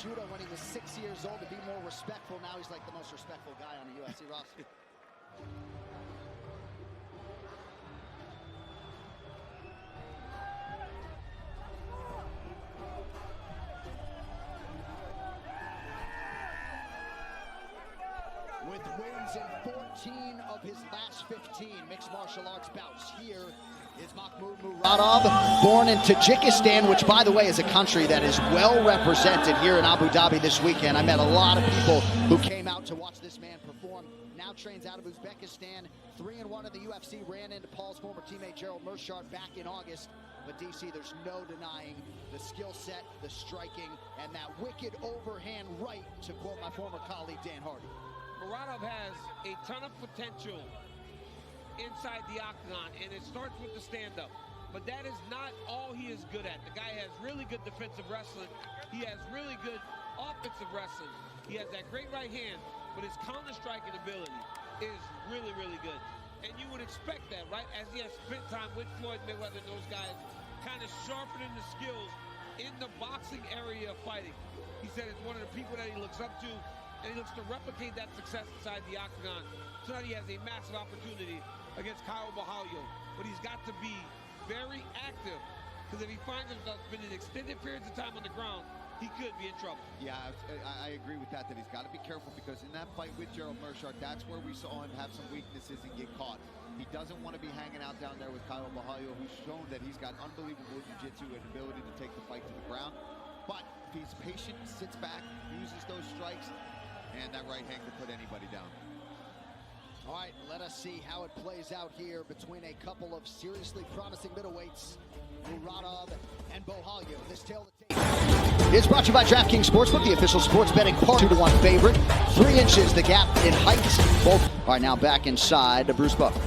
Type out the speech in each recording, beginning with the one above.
judo when he was 6 years old to be more respectful. Now he's like the most respectful guy on the UFC roster. With wins in 14 of his last 15 mixed martial arts bouts, here is Maxmud murodov, born in Tajikistan, which, by the way, is a country that is well represented here in Abu Dhabi this weekend. I met a lot of people who came out to watch this man perform. Now trains out of Uzbekistan, 3-1 in the UFC, ran into Paul's former teammate Gerald Mearshart back in August. But DC, there's no denying the skill set, the striking, and that wicked overhand right, to quote my former colleague Dan Hardy. Murodov has a ton of potential inside the octagon, and it starts with the stand-up. But that is not all he is good at. The guy has really good defensive wrestling. He has really good offensive wrestling. He has that great right hand, but his counter-striking ability is really, really good. And you would expect that, right? As he has spent time with Floyd Mayweather and those guys, kind of sharpening the skills in the boxing area of fighting. He said it's one of the people that he looks up to, and he looks to replicate that success inside the octagon. Tonight he has a massive opportunity against CAIO. But he's got to be very active, because if he finds himself spending extended periods of time on the ground, he could be in trouble. Yeah, I agree with that he's got to be careful, because in that fight with Gerald Mearshart, that's where we saw him have some weaknesses and get caught. He doesn't want to be hanging out down there with CAIO, who's shown that he's got unbelievable jiu-jitsu and ability to take the fight to the ground. But if he's patient, sits back, uses those strikes, and that right hand could put anybody down. All right, let us see how it plays out here between a couple of seriously promising middleweights, murodov and Bohalyo. This tale of the tape is brought to you by DraftKings Sportsbook, the official sports betting partner. 2-1 favorite. 3 inches the gap in height. Both are now back inside Bruce Buffer.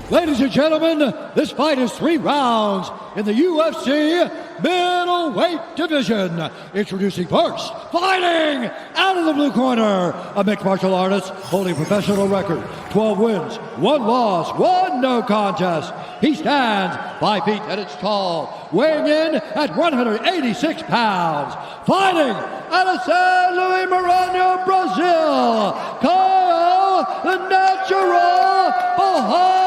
Ladies and gentlemen, this fight is 3 rounds in the UFC middleweight division. Introducing first, fighting out of the blue corner, a mixed martial artist holding a professional record, 12 wins, 1 loss, 1 no contest. He stands 5 feet 10 inches tall, weighing in at 186 pounds. Fighting out of San Luis Miranda, Brazil, CAIO, the natural Bohalyo.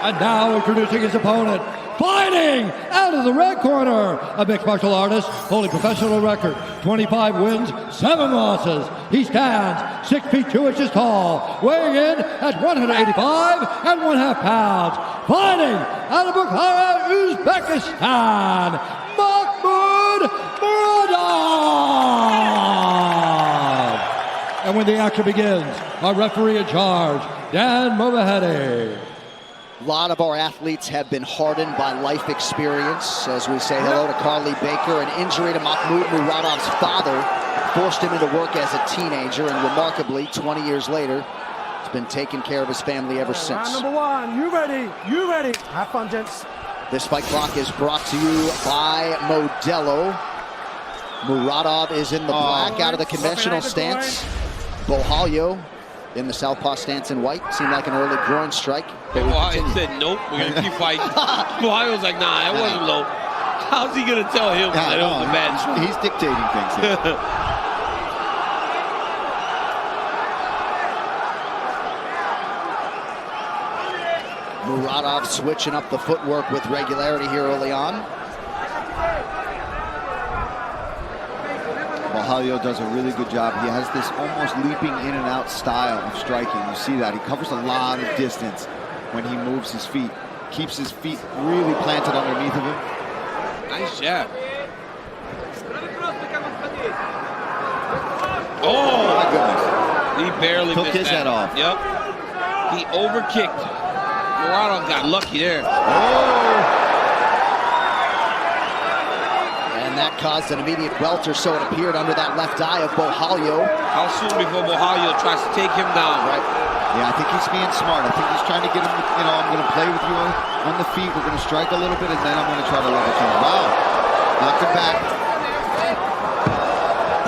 And now introducing his opponent, fighting out of the red corner, a mixed martial artist holding professional record, 25 wins, 7 losses. He stands 6 feet 2 inches tall, weighing in at 185 and 1/2 pounds. Fighting out of Bukhara, Uzbekistan, Maxmud murodov. And when the action begins, our referee in charge, Dan Movahedi. A lot of our athletes have been hardened by life experience. As we say hello to Carly Baker, an injury to Maxmud murodov's father forced him into work as a teenager, and remarkably, 20 years later, he's been taking care of his family ever since. Round number 1, you ready? You ready? Have fun, gents. This fight clock is brought to you by Modelo. Murodov is in the black, out of the conventional stance. Bohalyo in the southpaw stance in white. Seemed like an early groin strike. Bohalyo said, nope, we're going to keep fighting. Bohalyo's like, nah, that wasn't low. How's he going to tell him that it was a bad? He's dictating things here. Murodov switching up the footwork with regularity here early on. Bohalyo does a really good job. He has this almost leaping in and out style of striking. You see that. He covers a lot of distance when he moves his feet. Keeps his feet really planted underneath of him. Nice jab. Oh, my goodness. He barely took missed his that. head off. Yep. He overkicked. Murodov got lucky there. Oh. And that caused an immediate welter, so it appeared under that left eye of Bohalyo. How soon before Bohalyo tries to take him down? Right. Yeah, I think he's being smart. I think he's trying to get him, I'm going to play with you on the feet. We're going to strike a little bit, and then I'm going to try to level him. Wow. Knocked him back.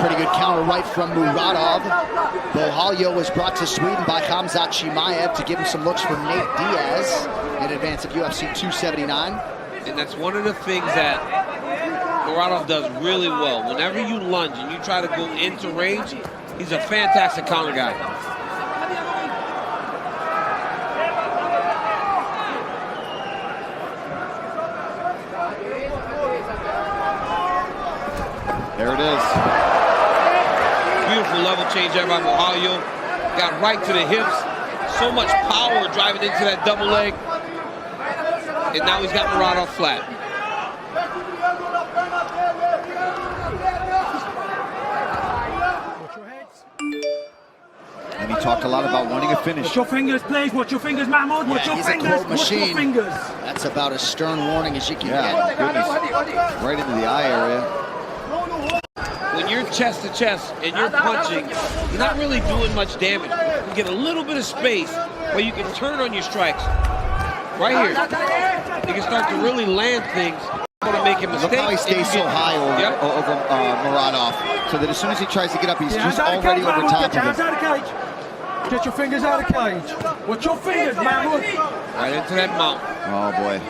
Pretty good counter right from Murodov. Bohalyo was brought to Sweden by Khamzat Chimaev to give him some looks for Nate Diaz in advance of UFC 279. And that's one of the things that Murodov does really well. Whenever you lunge and you try to go into range, he's a fantastic counter guy. There it is. Beautiful level change there by CAIO. Got right to the hips. So much power driving into that double leg. And now he's got Murodov flat. And he talked a lot about wanting a finish. Watch your fingers, please. Watch your fingers, Maxmud. Watch your he's fingers. a claw Watch your machine. fingers. That's about as stern warning as you can Yeah, get. goodness. Right into the eye area. When you're chest to chest and you're punching, you're not really doing much damage. You get a little bit of space where you can turn on your strikes. Right here. You can start to really land things. To make a mistake. Look how he stays so high over Murodov, so that as soon as he tries to get up, he's just already over top Get your of hands him. out of the cage. Get your fingers out of the cage. Watch your fingers, Maxmud. Right into that mount. Oh boy.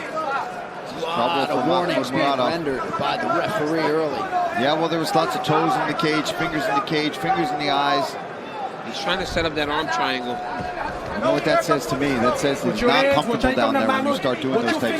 A lot of warnings being Murodov. rendered by the referee early. Yeah, well, there was lots of toes in the cage, fingers in the cage, fingers in the eyes. He's trying to set up that arm triangle. You know what that says to me? That says that he's not comfortable down there when you start doing those types of